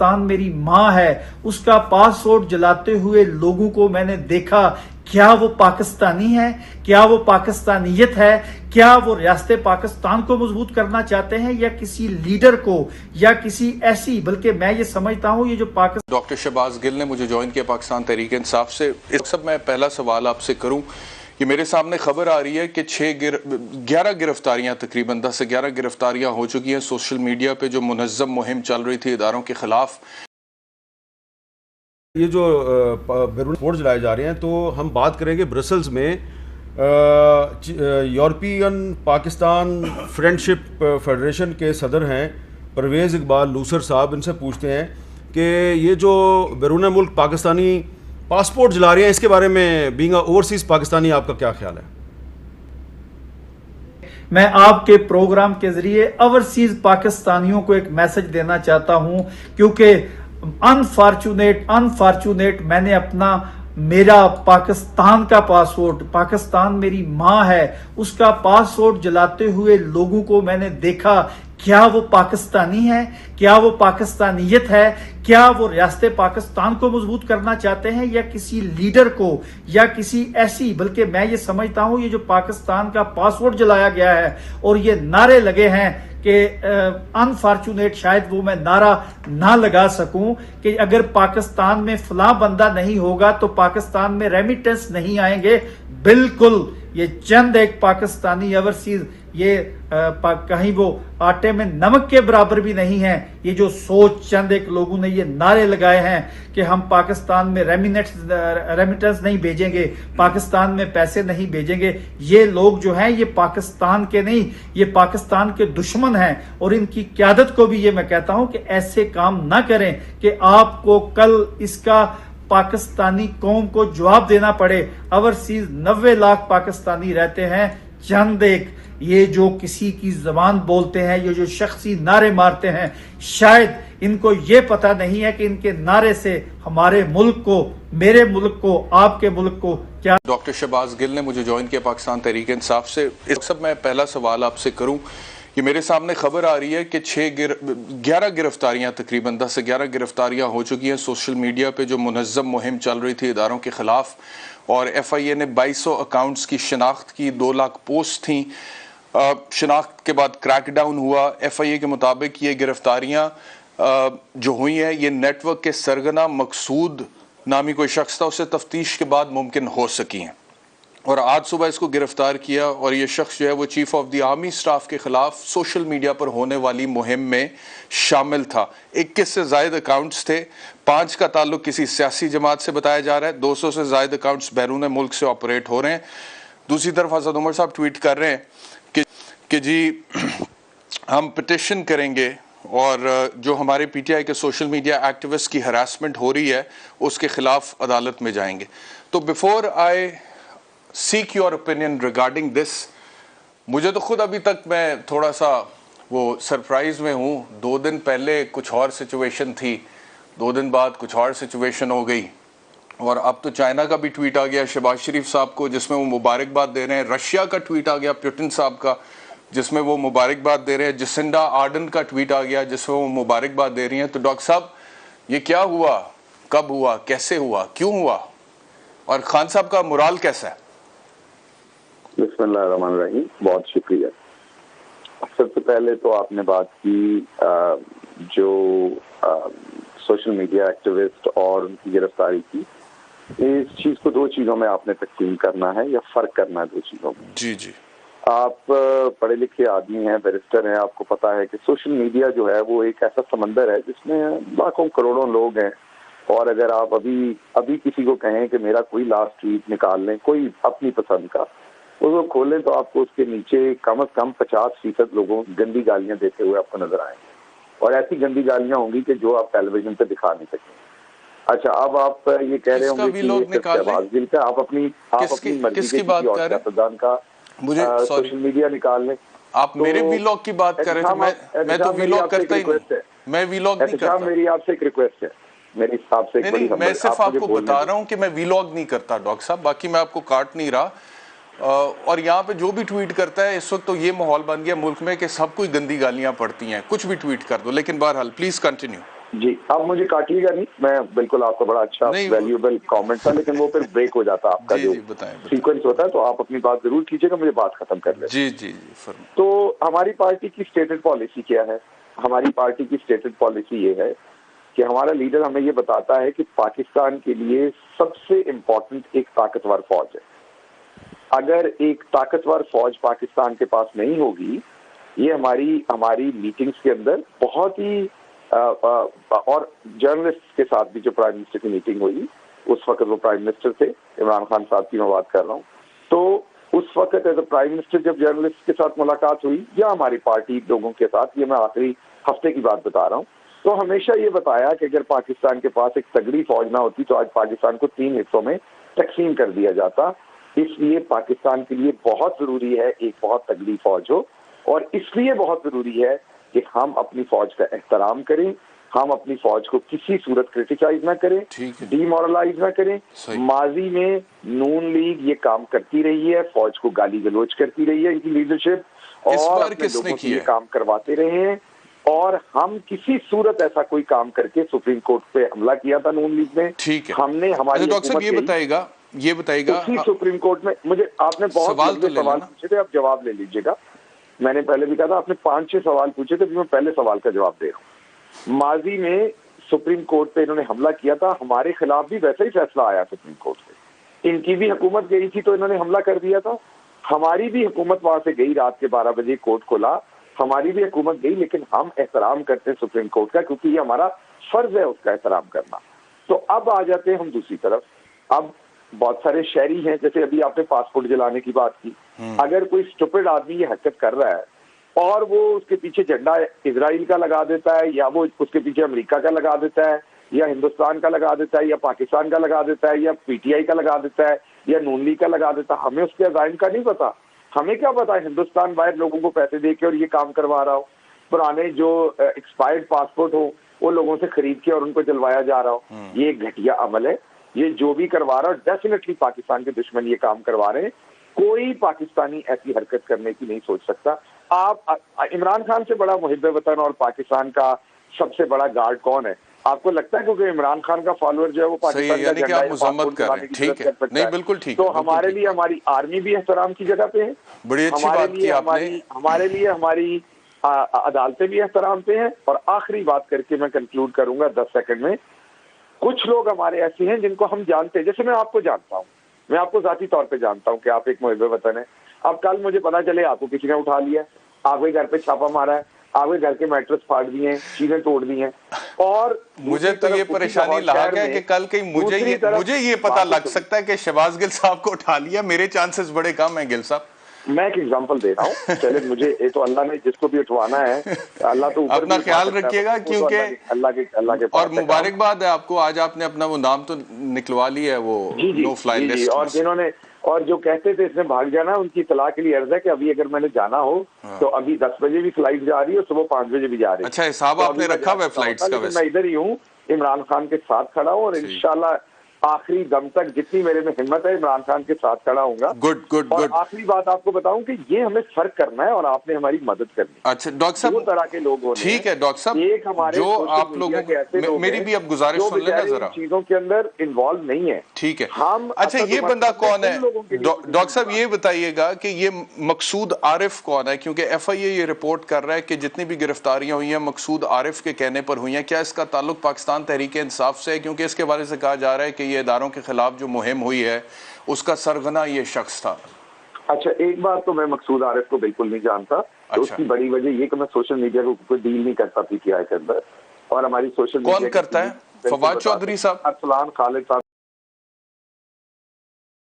पाकिस्तान मेरी माँ है उसका पासपोर्ट जलाते हुए लोगों को मैंने देखा। क्या वो पाकिस्तानी है? क्या वो पाकिस्तानियत है? क्या वो रियासत पाकिस्तान को मजबूत करना चाहते हैं या किसी लीडर को या किसी ऐसी, बल्कि मैं ये समझता हूँ ये जो पाकिस्तान। डॉक्टर शहबाज गिल ने मुझे ज्वाइन किया पाकिस्तान तहरीक इंसाफ से। इस सब मैं पहला सवाल आपसे करूं कि मेरे सामने खबर आ रही है कि 11 गिरफ्तारियां, तकरीबन 10 से 11 गिरफ्तारियां हो चुकी हैं सोशल मीडिया पे जो मुनज़्ज़म मुहिम चल रही थी इदारों के खिलाफ। ये जो बैरून स्पोर्ट जलाए जा रहे हैं, तो हम बात करेंगे ब्रसल्स में यूरोपियन पाकिस्तान फ्रेंडशिप फेडरेशन के सदर हैं परवेज़ इकबाल लूसर साहब। इनसे पूछते हैं कि ये जो बैरून मुल्क पाकिस्तानी पासपोर्ट जला रहे हैं, इसके बारे में बीइंग ओवरसीज़ पाकिस्तानी आपका क्या ख्याल है? मैं आपके प्रोग्राम के जरिए ओवरसीज पाकिस्तानियों को एक मैसेज देना चाहता हूं, क्योंकि अनफॉर्चुनेट मैंने अपना मेरा पाकिस्तान का पासपोर्ट, पाकिस्तान मेरी माँ है उसका पासपोर्ट जलाते हुए लोगों को मैंने देखा। क्या वो पाकिस्तानी है? क्या वो पाकिस्तानियत है? क्या वो रियासत पाकिस्तान को मजबूत करना चाहते हैं या किसी लीडर को या किसी ऐसी, बल्कि मैं ये समझता हूँ ये जो पाकिस्तान का पासपोर्ट जलाया गया है और ये नारे लगे हैं कि अनफॉर्चुनेट शायद वो मैं नारा ना लगा सकूं कि अगर पाकिस्तान में फलां बंदा नहीं होगा तो पाकिस्तान में रेमिटेंस नहीं आएंगे। बिल्कुल ये चंद एक पाकिस्तानी ओवरसीज ये कहीं वो आटे में नमक के बराबर भी नहीं है। ये जो सोच चंद एक लोगों ने ये नारे लगाए हैं कि हम पाकिस्तान में रेमिटेंस नहीं भेजेंगे, पाकिस्तान में पैसे नहीं भेजेंगे, ये लोग जो हैं ये पाकिस्तान के नहीं, ये पाकिस्तान के दुश्मन हैं। और इनकी क़यादत को भी ये मैं कहता हूं कि ऐसे काम ना करें कि आपको कल इसका पाकिस्तानी कौम को जवाब देना पड़े। ओवरसीज 90 लाख पाकिस्तानी रहते हैं, चंद एक ये जो किसी की जबान बोलते हैं, ये जो शख्सी नारे मारते हैं, शायद इनको ये पता नहीं है कि इनके नारे से हमारे मुल्क को, मेरे मुल्क को, आपके मुल्क को क्या। डॉक्टर शहबाज गिल ने मुझे ज्वाइन किया पाकिस्तान तहरीक इंसाफ से। इस सब मैं पहला सवाल आपसे करूं कि मेरे सामने खबर आ रही है कि 11 गिरफ्तारियां, तकरीबन 10 से 11 गिरफ्तारियां हो चुकी हैं सोशल मीडिया पे जो मुनज़्ज़म मुहिम चल रही थी इदारों के खिलाफ। और FIA ने 2200 अकाउंट्स की शनाख्त की, 2 लाख पोस्ट थी। शनाख्त के बाद क्रैकडाउन हुआ। FIA के मुताबिक ये गिरफ्तारियां जो हुई हैं ये नेटवर्क के सरगना मकसूद नामी कोई शख्स था, उससे तफ्तीश के बाद मुमकिन हो सकी हैं। और आज सुबह इसको गिरफ्तार किया और ये शख्स जो है वो chief of the army staff के खिलाफ सोशल मीडिया पर होने वाली मुहिम में शामिल था। 21 से जायद अकाउंट्स थे, 5 का ताल्लुक किसी सियासी जमात से बताया जा रहा है, 200 से जायद अकाउंट्स बैरून मुल्क से ऑपरेट हो रहे हैं। दूसरी तरफ हसन उमर साहब ट्वीट कर रहे हैं कि जी हम पिटिशन करेंगे और जो हमारे PTI के सोशल मीडिया एक्टिविस्ट की हरासमेंट हो रही है उसके खिलाफ अदालत में जाएंगे। तो before I seek your opinion regarding this, मुझे तो खुद अभी तक मैं थोड़ा सा वो सरप्राइज में हूँ। 2 दिन पहले कुछ और सिचुएशन थी, 2 दिन बाद कुछ और सिचुएशन हो गई और अब तो चाइना का भी ट्वीट आ गया शहबाज शरीफ साहब को जिसमें वो मुबारकबाद दे रहे हैं। रशिया का ट्वीट आ गया पुतिन साहब का जिसमें वो मुबारकबाद दे रहे हैं। जसिंडा आर्डन का ट्वीट आ गया जिसमें वो मुबारकबाद दे रही हैं। तो डॉक्टर साहब ये क्या हुआ, कब हुआ, कैसे हुआ, क्यों हुआ और खान साहब का मोराल कैसा है? बिस्मिल्लाहिर्रहमानिर्रहीम, बहुत शुक्रिया। सबसे पहले तो आपने बात की जो सोशल मीडिया एक्टिविस्ट और उनकी गिरफ्तारी की, इस चीज को 2 चीजों में आपने तकसीम करना है या फर्क करना है 2 चीजों में। जी जी, आप पढ़े लिखे आदमी हैं, बैरिस्टर हैं, आपको पता है कि सोशल मीडिया जो है वो एक ऐसा समंदर है जिसमें लाखों करोड़ों लोग हैं। और अगर आप अभी किसी को कहें कि मेरा कोई लास्ट ट्वीट निकाल लें, कोई अपनी पसंद का, उसको खोलें तो आपको उसके नीचे कम से कम 50% लोगों गंदी गालियां देते हुए आपको नजर आएंगे और ऐसी गंदी गालियां होंगी कि जो आप टेलीविजन पे दिखा नहीं सकते। अच्छा, अब आप ये कह रहे होंगे कि आप अपनी मर्जी के किसी और सियासतदान का मुझे सोशल मीडिया निकाल लें। आप तो मेरे वीलॉग की बात कर रहे थे, मैं तो वीलॉग करता ही नहीं, मैं वीलॉग नहीं करता। मेरी आपसे एक रिक्वेस्ट है, मेरे हिसाब से नहीं, मैं सिर्फ आपको बता रहा हूँ कि मैं वीलॉग नहीं करता डॉक्टर साहब, बाकी मैं आपको काट नहीं रहा। और यहाँ पे जो भी ट्वीट करता है इस वक्त तो ये माहौल बन गया मुल्क में कि सब कोई गंदी गालियां पड़ती हैं, कुछ भी ट्वीट कर दो। लेकिन बहरहाल प्लीज कंटिन्यू। जी, आप मुझे काटिएगा नहीं, मैं बिल्कुल आपका बड़ा अच्छा वैल्यूएबल कमेंट था, लेकिन वो फिर ब्रेक हो जाता आपका जो सीक्वेंस होता है, तो आप अपनी बात जरूर कीजिएगा, मुझे बात खत्म कर ले। जी जी तो हमारी पार्टी की स्टेटेड पॉलिसी क्या है? हमारी पार्टी की स्टेटेड पॉलिसी ये है कि हमारा लीडर हमें ये बताता है कि पाकिस्तान के लिए सबसे इम्पोर्टेंट एक ताकतवर फौज है। अगर एक ताकतवर फौज पाकिस्तान के पास नहीं होगी, ये हमारी मीटिंग्स के अंदर बहुत ही और जर्नलिस्ट के साथ भी जो प्राइम मिनिस्टर की मीटिंग हुई, उस वक्त वो प्राइम मिनिस्टर थे, इमरान खान साहब की मैं बात कर रहा हूँ, तो उस वक्त एज अ प्राइम मिनिस्टर जब जर्नलिस्ट के साथ मुलाकात हुई या हमारी पार्टी लोगों के साथ, ये मैं आखिरी हफ्ते की बात बता रहा हूँ, तो हमेशा ये बताया कि अगर पाकिस्तान के पास एक तगड़ी फौज ना होती तो आज पाकिस्तान को 3 हिस्सों में तकसीम कर दिया जाता। इसलिए पाकिस्तान के लिए बहुत जरूरी है एक बहुत तगड़ी फौज हो, और इसलिए बहुत जरूरी है कि हम अपनी फौज का एहतराम करें, हम अपनी फौज को किसी सूरत क्रिटिसाइज ना करें, डीमोरलाइज ना करें। माजी में नून लीग ये काम करती रही है, फौज को गाली गलौज करती रही है इनकी लीडरशिप, और अपने लोगों से ये काम करवाते रहे हैं, और हम किसी सूरत ऐसा कोई काम करके सुप्रीम कोर्ट पे हमला किया था नून लीग ने। ठीक है, हमने हमारी डॉक्टर साहब ये बताइएगा उसी सुप्रीम कोर्ट में, मुझे आपने बहुत सवाल पूछे थे, आप जवाब ले लीजिएगा। मैंने पहले भी कहा था, आपने 5-6 सवाल पूछे थे, मैं पहले सवाल का जवाब दे रहा हूँ। माजी में सुप्रीम कोर्ट पे इन्होंने हमला किया था, हमारे खिलाफ भी वैसा ही फैसला आया सुप्रीम कोर्ट से। इनकी भी हुकूमत गई थी तो इन्होंने हमला कर दिया था, हमारी भी हुकूमत वहां से गई, रात के 12 बजे कोर्ट खोला, हमारी भी हुकूमत गई, लेकिन हम एहतराम करते हैं सुप्रीम कोर्ट का, क्योंकि ये हमारा फर्ज है उसका एहतराम करना। तो अब आ जाते हैं हम दूसरी तरफ। अब बहुत सारे शहरी हैं, जैसे अभी आपने पासपोर्ट जलाने की बात की, अगर कोई स्टूपिड आदमी ये हरकत कर रहा है और वो उसके पीछे झंडा इजराइल का लगा देता है, या वो उसके पीछे अमेरिका का लगा देता है, या हिंदुस्तान का लगा देता है, या पाकिस्तान का लगा देता है, या पीटीआई का लगा देता है, या नून लीग का लगा देता है, हमें उसके अज़ाइम का नहीं पता। हमें क्या पता है हिंदुस्तान बाहर लोगों को पैसे दे के और ये काम करवा रहा हो, पुराने जो एक्सपायर्ड पासपोर्ट हो वो लोगों से खरीद के और उनको जलवाया जा रहा हो। ये एक घटिया अमल है। ये जो भी करवा रहा है, डेफिनेटली पाकिस्तान के दुश्मन ये काम करवा रहे हैं। कोई पाकिस्तानी ऐसी हरकत करने की नहीं सोच सकता। आप इमरान खान से बड़ा मुहिब वतन और पाकिस्तान का सबसे बड़ा गार्ड कौन है? आपको लगता है क्योंकि इमरान खान का फॉलोअर जो है वो पाकिस्तान का झंडा मुजम्मत कर रहे हैं? ठीक है, नहीं बिल्कुल ठीक है। तो हमारे लिए हमारी आर्मी भी एहतराम की जगह पे है, बड़ी अच्छी बात की आपने। हमारे लिए हमारी अदालतें भी एहतराम पे हैं। और आखिरी बात करके मैं कंक्लूड करूंगा 10 सेकंड में। कुछ लोग हमारे ऐसे हैं जिनको हम जानते हैं, जैसे मैं आपको जानता हूँ, मैं आपको जाती तौर पे जानता हूँ कि आप एक मुहिब वतन है। अब कल मुझे पता चले आपको किसी ने उठा लिया, आपके घर पे छापा मारा है, आपके घर के मैट्रेस फाड़ दिए हैं, चीजें तोड़ दी हैं, और मुझे तो ये परेशानी लाक है कि कल कहीं मुझे ये पता लग सकता है कि शहबाज गिल साहब को उठा लिया। मेरे चांसेस बड़े कम है गिल साहब। मैं एक एग्जांपल दे रहा हूँ। चले मुझे ये तो अल्लाह ने जिसको भी उठवाना है, अल्लाह तो अपना ख्याल रखिएगा, क्योंकि अल्लाह के और मुबारकबाद है आपको, आज आपने अपना वो नाम तो निकलवा लिया है, वो नो फ्लाई लिस्ट। और जिन्होंने और जो कहते थे इसमें भाग जाना, उनकी इतला के लिए अर्ज है कि अभी अगर मैंने जाना हो तो अभी 10 बजे भी फ्लाइट जा रही है, सुबह 5 बजे भी जा रही है। अच्छा हिसाब आपने रखा हुआ है फ्लाइट्स का? वैसे मैं इधर ही हूँ, इमरान खान के साथ खड़ा हूँ, और इंशाल्लाह आखिरी दम तक जितनी मेरे में हिम्मत है इमरान खान के साथ खड़ा हूंगा। Good good good. आखिरी बात आपको बताऊं कि ये हमें फर्क करना है और आपने हमारी मदद करनी है। अच्छा डॉक्टर साहब, 2 तरह के लोग होने। ठीक है डॉक्टर साहब, एक हमारे जो आप लोगों को मेरी भी अब गुजारिश सुन लेना जरा, चीजों के अंदर इन्वॉल्व नहीं है। ठीक है, हम अच्छा ये बंदा कौन है डॉक्टर साहब? ये बताइएगा कि ये मकसूद आरिफ कौन है? क्योंकि FIA ये रिपोर्ट कर रहा है कि जितनी भी गिरफ्तारियां हुई हैं मकसूद आरिफ के कहने पर हुई हैं। क्या इसका ताल्लुक पाकिस्तान तहरीक इंसाफ से है? क्योंकि इसके बारे से कहा जा रहा है कि ये इदारों के खिलाफ जो मुहिम हुई है उसका सरगना ये शख्स था। अच्छा, एक बात तो मैं मकसूद आरिफ को बिल्कुल नहीं जानता। अच्छा। तो उसकी बड़ी वजह ये कि मैं सोशल मीडिया को कोई डील नहीं करता PTI के अंदर, और हमारी सोशल कौन करता है? फवाद चौधरी साहब, अरसलान खालिद साहब